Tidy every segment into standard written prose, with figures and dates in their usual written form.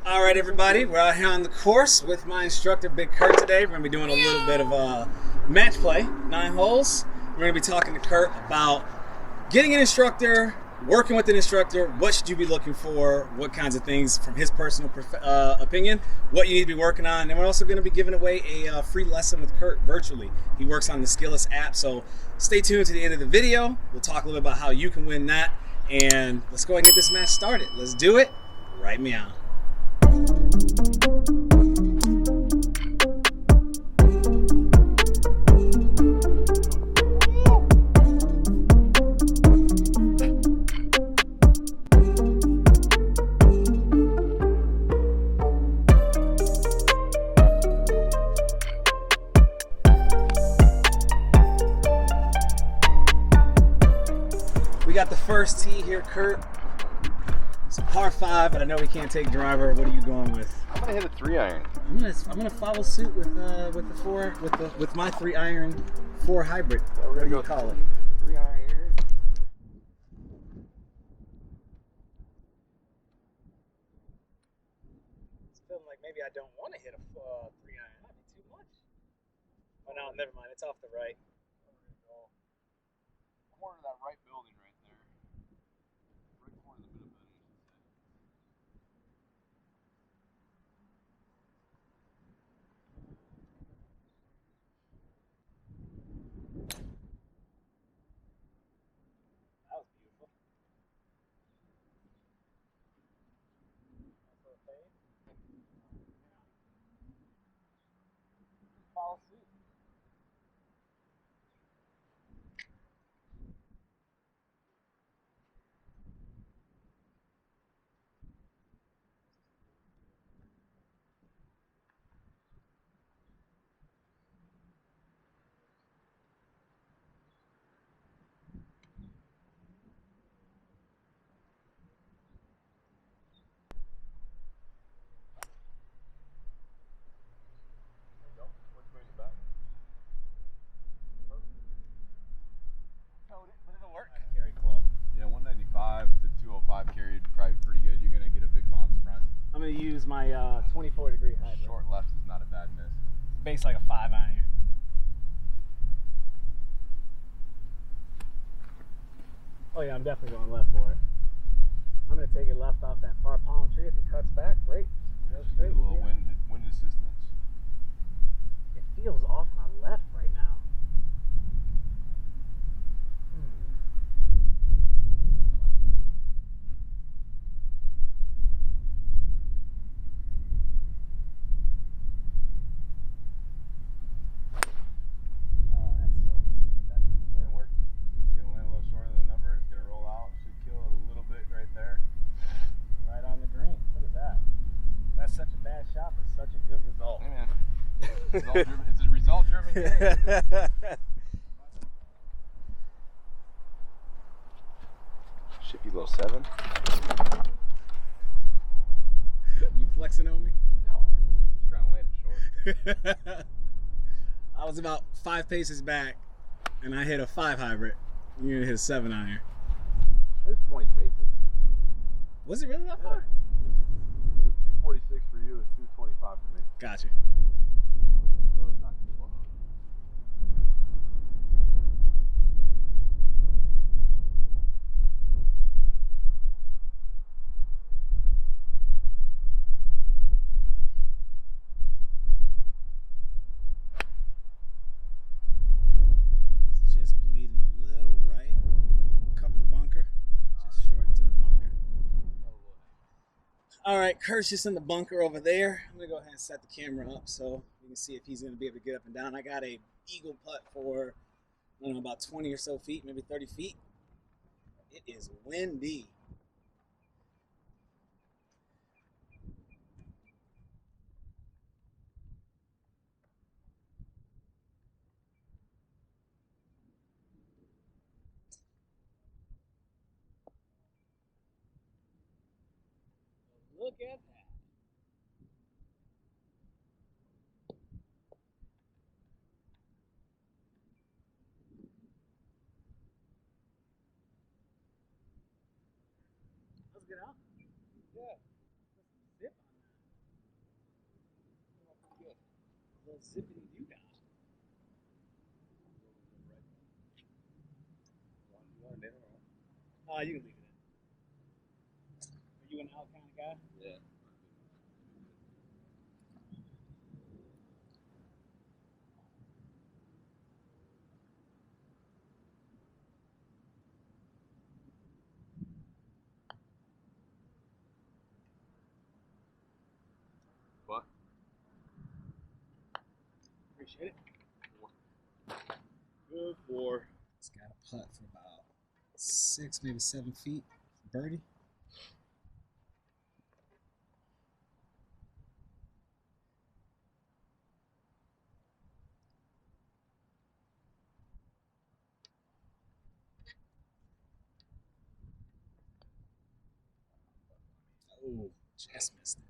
All right, everybody, we're out here on the course with my instructor, Big Kurt, today. We're going to be doing a little bit of match play, 9 holes. We're going to be talking to Kurt about getting an instructor, working with an instructor, what should you be looking for, what kinds of things from his personal opinion, what you need to be working on. And we're also going to be giving away a free lesson with Kurt virtually. He works on the Skillest app, so stay tuned to the end of the video. We'll talk a little bit about how you can win that. And let's go ahead and get this match started. Let's do it right meow. We got the first tee here, Kurt. It's a par 5, but I know we can't take driver. What are you going with? I'm gonna hit a 3-iron. I'm gonna follow suit with my 3-iron 4 hybrid. Yeah, we're gonna go call it 3-iron here. It's feeling like maybe I don't want to hit a 3-iron. That'd be too much. Oh no, never mind. It's off the right. Corner of that right building right there. Right corner of the middle building, I should say. That was beautiful. Follow suit. There you go. Which way is back? Towed it, but it'll work. Carry club. Yeah, 195 to 205 carried, probably pretty good. You're gonna get a big bounce front. I'm gonna use my 24-degree hybrid. Short left is not a bad miss. Base like a 5-iron. Oh yeah, I'm definitely going left for it. I'm gonna take it left off that far palm tree. If it cuts back, great. Go Get straight. a little Yeah. wind assistance. It feels off my left right now. Oh, that's so beautiful. That's It's gonna work. It's gonna land a little shorter than the number. It's gonna roll out. Should kill it a little bit right there. right on the green. Look at that. That's such a bad shot, but such a good result. Hey man, it's a result-driven game. Should be low 7. You flexing on me? No, just trying to land it short. I was about 5 paces back, and I hit a 5 hybrid. You're gonna hit a 7-iron. It's 20 paces. Was it really that far? It was 246 for you. It's 225 for me. Gotcha. So it's not too far. It's just bleeding a little right. Cover the bunker. Just short into the bunker. All right, Kurt's just in the bunker over there. I'm gonna go ahead and set the camera up so you can see if he's gonna be able to get up and down. I got a eagle putt for, I don't know, about 20 or so feet, maybe 30 feet. It is windy. Look at that. Let's get out. Yeah. Zip on that. hell zipping you down? You can leave it in. Are you an out kind of guy? Yeah. What? Appreciate it. Good for. It's got a putt for about 6, maybe 7 feet. Birdie. Oh, just missed it.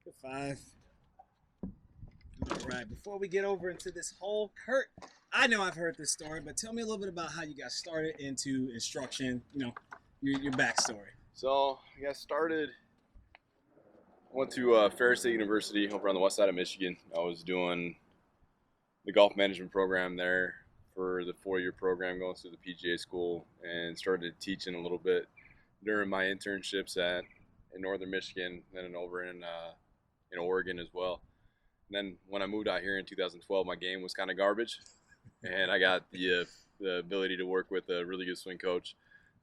Good 5. All right, before we get over into this whole, Kurt, I know I've heard this story, but tell me a little bit about how you got started into instruction, your backstory. So I got started. I went to Ferris State University over on the west side of Michigan. I was doing the golf management program there for the 4-year program, going through the PGA school, and started teaching a little bit during my internships in northern Michigan, then over in Oregon as well. And then when I moved out here in 2012, my game was kind of garbage, and I got the ability to work with a really good swing coach.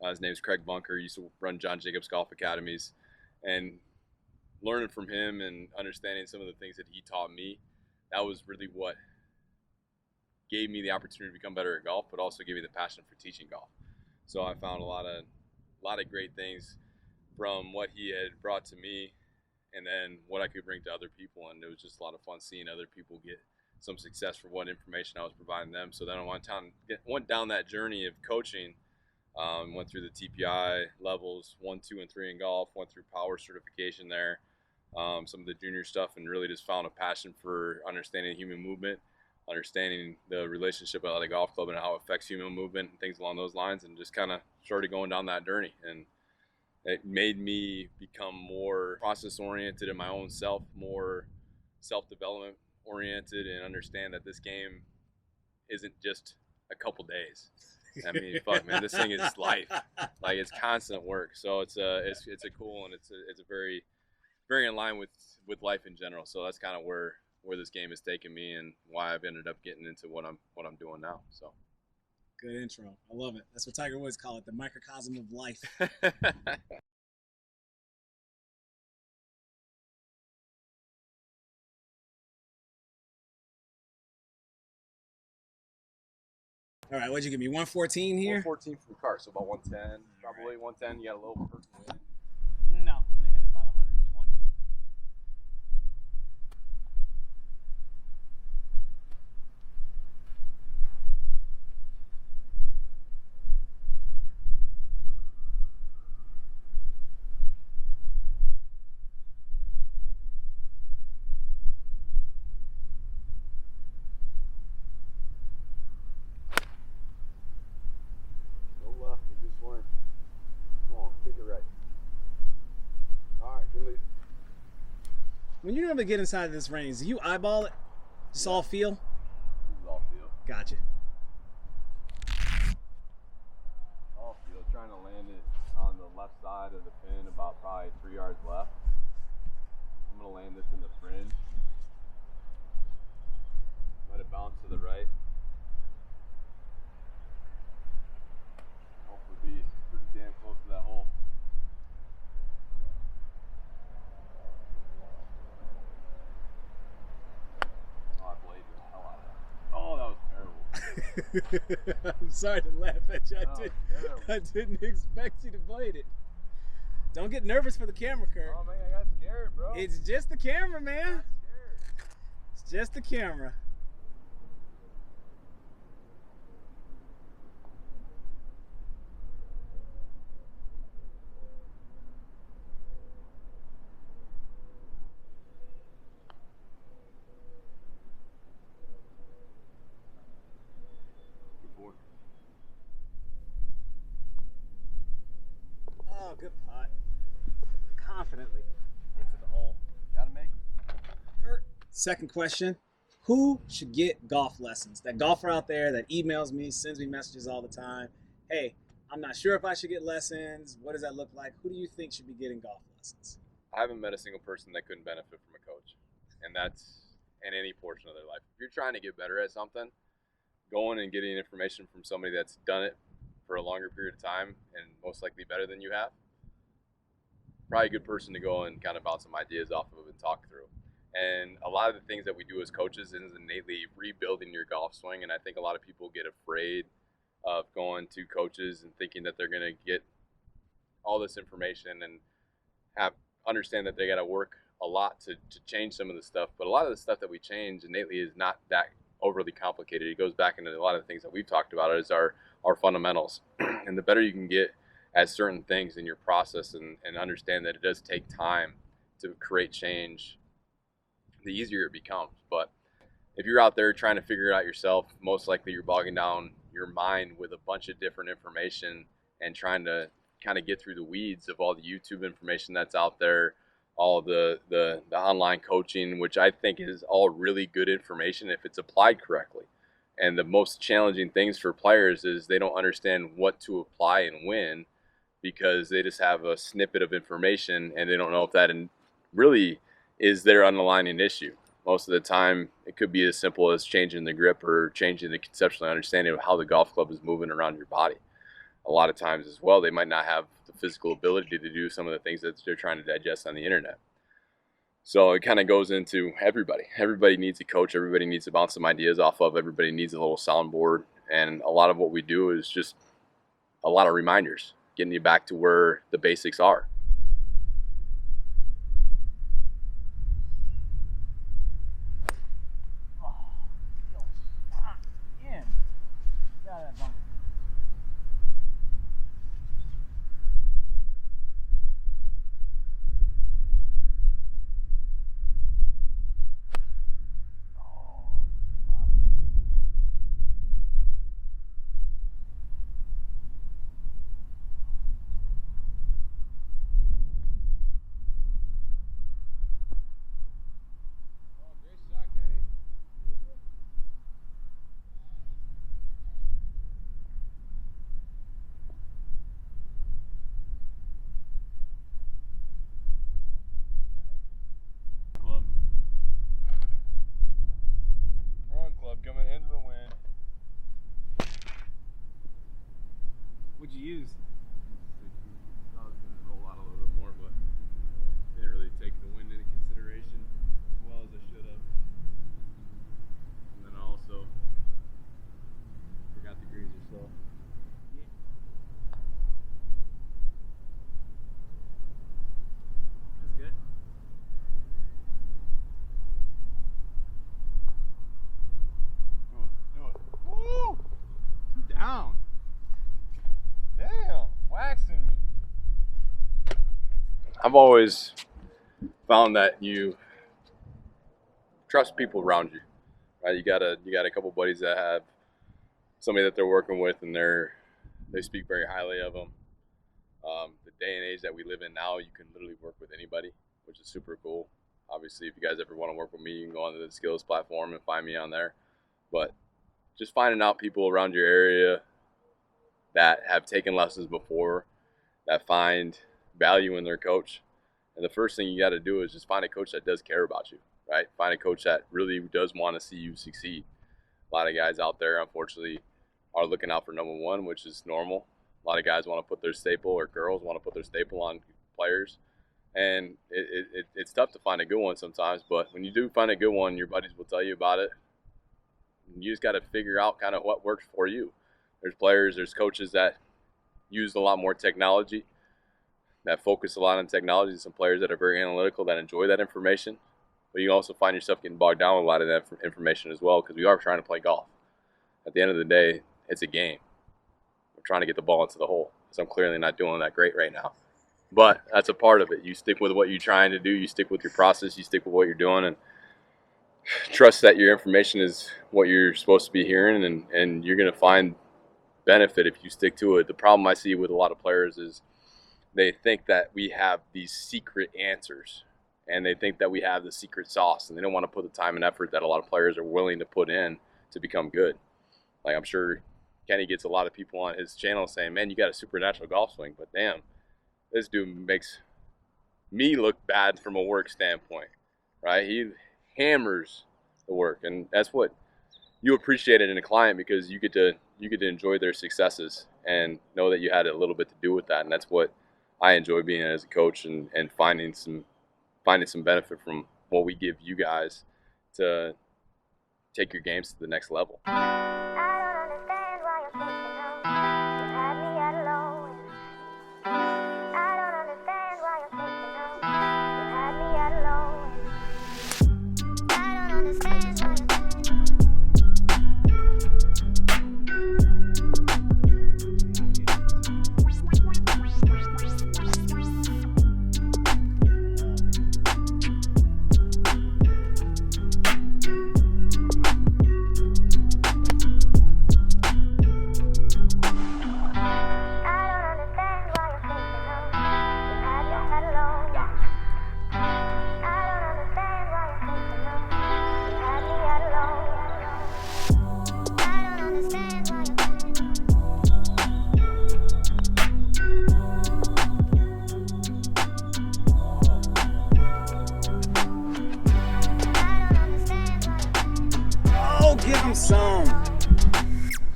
His name's Craig Bunker. He used to run John Jacobs Golf Academies, and learning from him and understanding some of the things that he taught me, that was really what gave me the opportunity to become better at golf, but also gave me the passion for teaching golf. So I found a lot of great things from what he had brought to me, and then what I could bring to other people. And it was just a lot of fun seeing other people get some success for what information I was providing them. So then I went down that journey of coaching, went through the TPI levels 1, 2, and 3 in golf, went through power certification there, some of the junior stuff, and really just found a passion for understanding human movement, understanding the relationship at the golf club and how it affects human movement and things along those lines, and just kind of started going down that journey. And it made me become more process oriented in my own self, more self-development oriented, and understand that this game isn't just a couple days. I mean, fuck, man, this thing is life. Like, it's constant work. So it's a cool, and it's a very, very in line with life in general. So that's kind of where this game has taken me, and why I've ended up getting into what I'm doing now. So. Good intro. I love it. That's what Tiger Woods call it, the microcosm of life. All right, what'd you give me? 114 here? 114 from the car, so about 110. Probably 110. You got a little person win. No, I'm going to hit it about 120. When you normally get inside this range, do you eyeball it? Just all feel? All feel. Gotcha. All feel. Trying to land it on the left side of the pin, about probably 3 yards left. I'm going to land this in the fringe. Let it bounce to the right. Hopefully be pretty damn close to that hole. I'm sorry to laugh at you. I didn't expect you to blade it. Don't get nervous for the camera, Kurt. Oh man, I got scared, bro. It's just the camera, man. It's just the camera. Oh, good putt. Confidently into the hole. Gotta make it. Kurt, Second question, who should get golf lessons? That golfer out there that emails me, sends me messages all the time. Hey, I'm not sure if I should get lessons. What does that look like? Who do you think should be getting golf lessons? I haven't met a single person that couldn't benefit from a coach, and that's in any portion of their life. If you're trying to get better at something, going and getting information from somebody that's done it for a longer period of time and most likely better than you have, probably a good person to go and kind of bounce some ideas off of and talk through. And a lot of the things that we do as coaches is innately rebuilding your golf swing, and I think a lot of people get afraid of going to coaches and thinking that they're going to get all this information and understand that they got to work a lot to change some of the stuff. But a lot of the stuff that we change innately is not that overly complicated. It goes back into a lot of the things that we've talked about is our fundamentals. And the better you can get at certain things in your process and understand that it does take time to create change, the easier it becomes. But if you're out there trying to figure it out yourself, most likely you're bogging down your mind with a bunch of different information and trying to kind of get through the weeds of all the YouTube information that's out there, all the online coaching, which I think is all really good information if it's applied correctly. And the most challenging things for players is they don't understand what to apply and when, because they just have a snippet of information and they don't know if that really is their underlying issue. Most of the time, it could be as simple as changing the grip or changing the conceptual understanding of how the golf club is moving around your body. A lot of times as well, they might not have the physical ability to do some of the things that they're trying to digest on the internet. So it kind of goes into everybody. Everybody needs a coach. Everybody needs to bounce some ideas off of. Everybody needs a little soundboard. And a lot of what we do is just a lot of reminders, getting you back to where the basics are. Coming into the wind. What'd you use? I was going to roll out a little bit more, but didn't really take the wind into consideration as well as I should have. And then I also forgot the greens are slow. That's good. Woo! Two down. Damn, waxing me. I've always found that you trust people around you, right? You got a couple buddies that have somebody that they're working with, and they speak very highly of them. The day and age that we live in now, you can literally work with anybody, which is super cool. Obviously, if you guys ever want to work with me, you can go onto the skills platform and find me on there. But just finding out people around your area that have taken lessons before, that find value in their coach. And the first thing you got to do is just find a coach that does care about you, right? Find a coach that really does want to see you succeed. A lot of guys out there, unfortunately, are looking out for number one, which is normal. A lot of guys want to put their staple, or girls want to put their staple on players. And it's tough to find a good one sometimes, but when you do find a good one, your buddies will tell you about it. You just got to figure out kind of what works for you. There's coaches that use a lot more technology, that focus a lot on technology. Some players that are very analytical, that enjoy that information. But you also find yourself getting bogged down with a lot of that information as well, because we are trying to play golf. At the end of the day, it's a game. We're trying to get the ball into the hole. So I'm clearly not doing that great right now. But that's a part of it. You stick with what you're trying to do. You stick with your process. You stick with what you're doing, and trust that your information is what you're supposed to be hearing, and you're going to find benefit if you stick to it. The problem I see with a lot of players is they think that we have these secret answers, and they think that we have the secret sauce, and they don't want to put the time and effort that a lot of players are willing to put in to become good. Like, I'm sure Kenny gets a lot of people on his channel saying, man, you got a supernatural golf swing, but damn, this dude makes me look bad from a work standpoint, right? He hammers the work, and that's what you appreciate it in a client, because you get to enjoy their successes and know that you had a little bit to do with that. And that's what I enjoy being as a coach, and finding some benefit from what we give you guys to take your games to the next level. Give him some.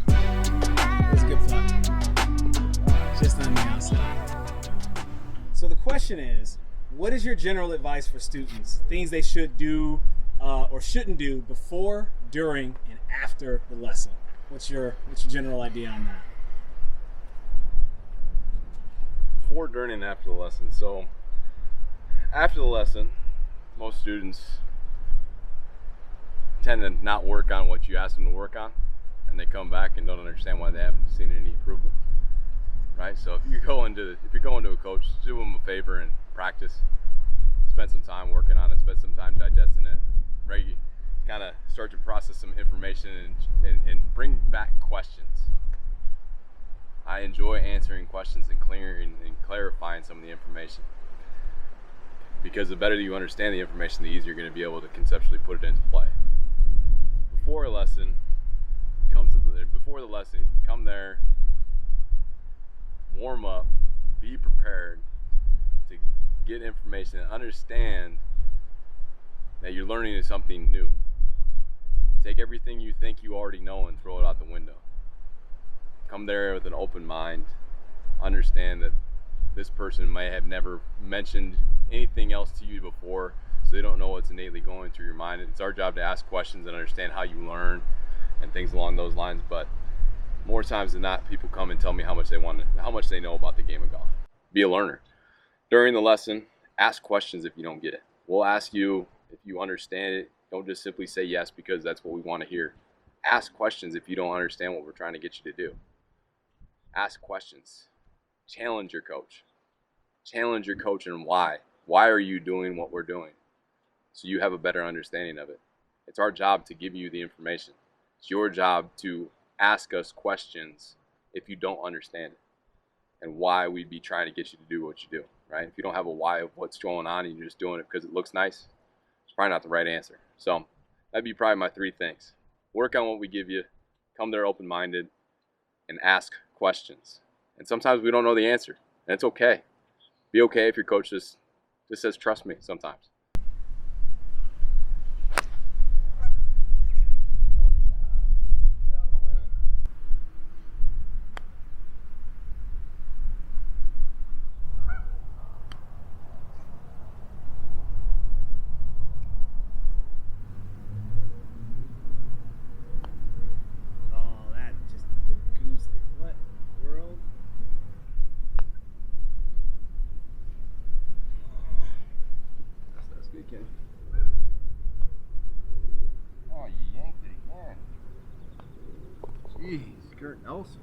It was a good putt. Just on the outside. So the question is, what is your general advice for students? Things they should do or shouldn't do before, during, and after the lesson. What's your general idea on that? Before, during, and after the lesson. So after the lesson, most students tend to not work on what you ask them to work on, and they come back and don't understand why they haven't seen any improvement, right? So if you're going to a coach, do them a favor and practice. Spend some time working on it, spend some time digesting it, right? Kind of start to process some information and bring back questions. I enjoy answering questions and clarifying some of the information, because the better you understand the information, the easier you're going to be able to conceptually put it into play. Before the lesson, come there, warm up, be prepared to get information and understand that you're learning something new. Take everything you think you already know and throw it out the window. Come there with an open mind. Understand that this person may have never mentioned anything else to you before, so they don't know what's innately going through your mind. It's our job to ask questions and understand how you learn and things along those lines. But more times than not, people come and tell me how much they know about the game of golf. Be a learner. During the lesson, ask questions if you don't get it. We'll ask you if you understand it. Don't just simply say yes because that's what we want to hear. Ask questions if you don't understand what we're trying to get you to do. Ask questions. Challenge your coach. Challenge your coach and why. Why are you doing what we're doing? So you have a better understanding of it. It's our job to give you the information. It's your job to ask us questions if you don't understand it and why we'd be trying to get you to do what you do, right? If you don't have a why of what's going on and you're just doing it because it looks nice, it's probably not the right answer. So that'd be probably my 3 things. Work on what we give you, come there open-minded, and ask questions. And sometimes we don't know the answer, and it's okay. Be okay if your coach just says, trust me sometimes. Oh, you yanked it again. Jeez, Kurt Nelson.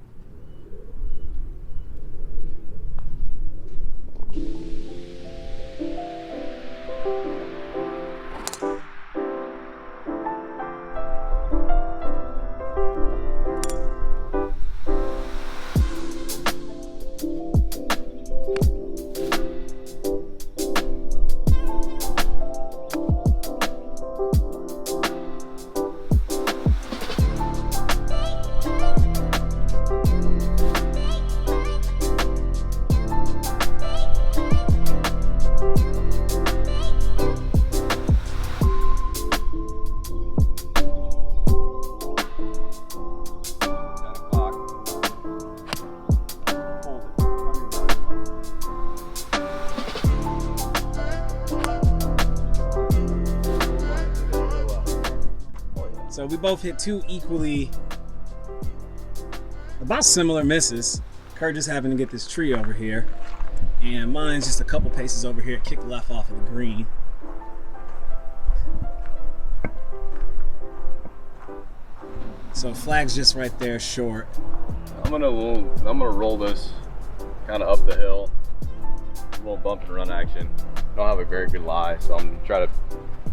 So we both hit two equally, about similar misses. Kurt just happened to get this tree over here, and mine's just a couple paces over here, kicked left off of the green. So flag's just right there, short. I'm gonna roll this kind of up the hill, a little bump and run action. Don't have a very good lie, so I'm gonna try to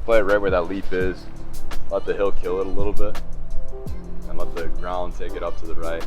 play it right where that leap is. Let the hill kill it a little bit, and let the ground take it up to the right.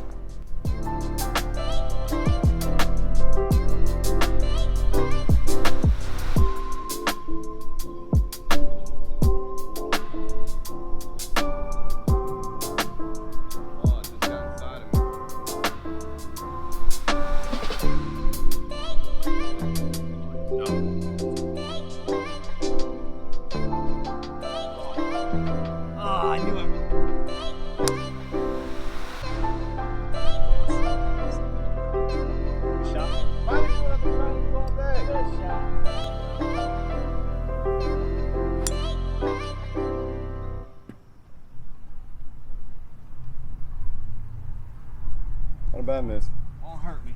Not a bad miss. Won't hurt me.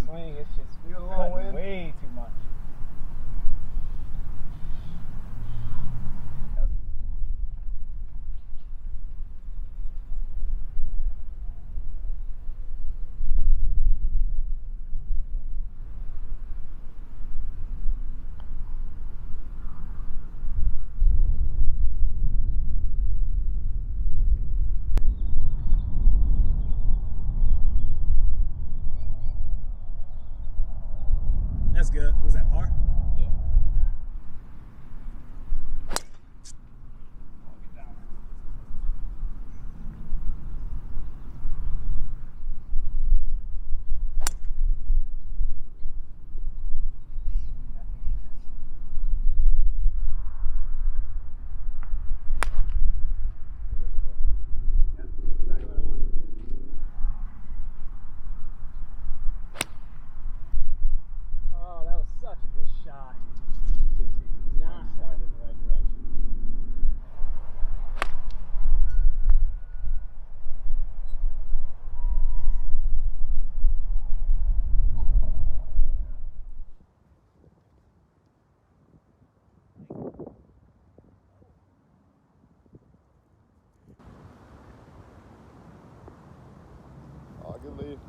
Swing, it's just cutting way too much. That's good. Was that par? Yeah. Such a good shot. It did not start in the right direction. Oh, good lead.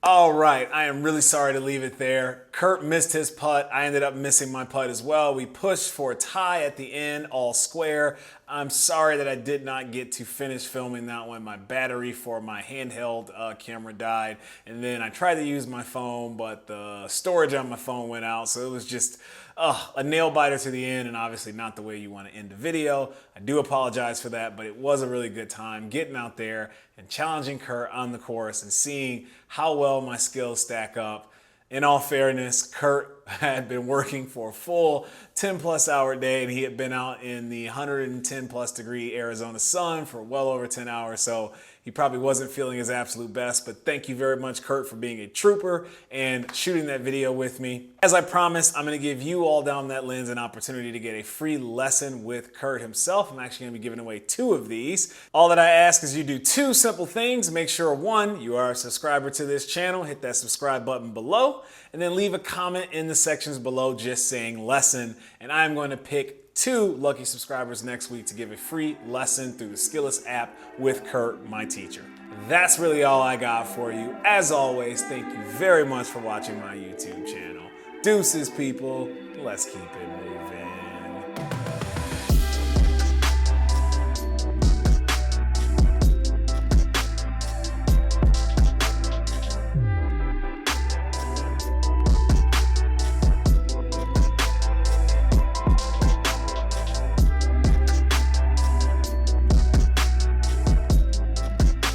All right, I am really sorry to leave it there. Kurt missed his putt. I ended up missing my putt as well. We pushed for a tie at the end, all square. I'm sorry that I did not get to finish filming that one. My battery for my handheld camera died, and then I tried to use my phone, but the storage on my phone went out, so it was just a nail biter to the end, and obviously not the way you want to end the video. I do apologize for that, but it was a really good time getting out there and challenging Kurt on the course and seeing how well my skills stack up. In all fairness, Kurt had been working for a full 10+ hour day, and he had been out in the 110+ degree Arizona sun for well over 10 hours. So he probably wasn't feeling his absolute best, but thank you very much, Kurt, for being a trooper and shooting that video with me. As I promised, I'm gonna give you all down that lens an opportunity to get a free lesson with Kurt himself. I'm actually gonna be giving away 2 of these. All that I ask is you do 2 simple things. Make sure, 1, you are a subscriber to this channel, hit that subscribe button below, and then leave a comment in the sections below just saying lesson, and I'm going to pick 2 lucky subscribers next week to give a free lesson through the Skillest app with Kurt, my teacher. That's really all I got for you. As always, thank you very much for watching my YouTube channel. Deuces, people. Let's keep it moving.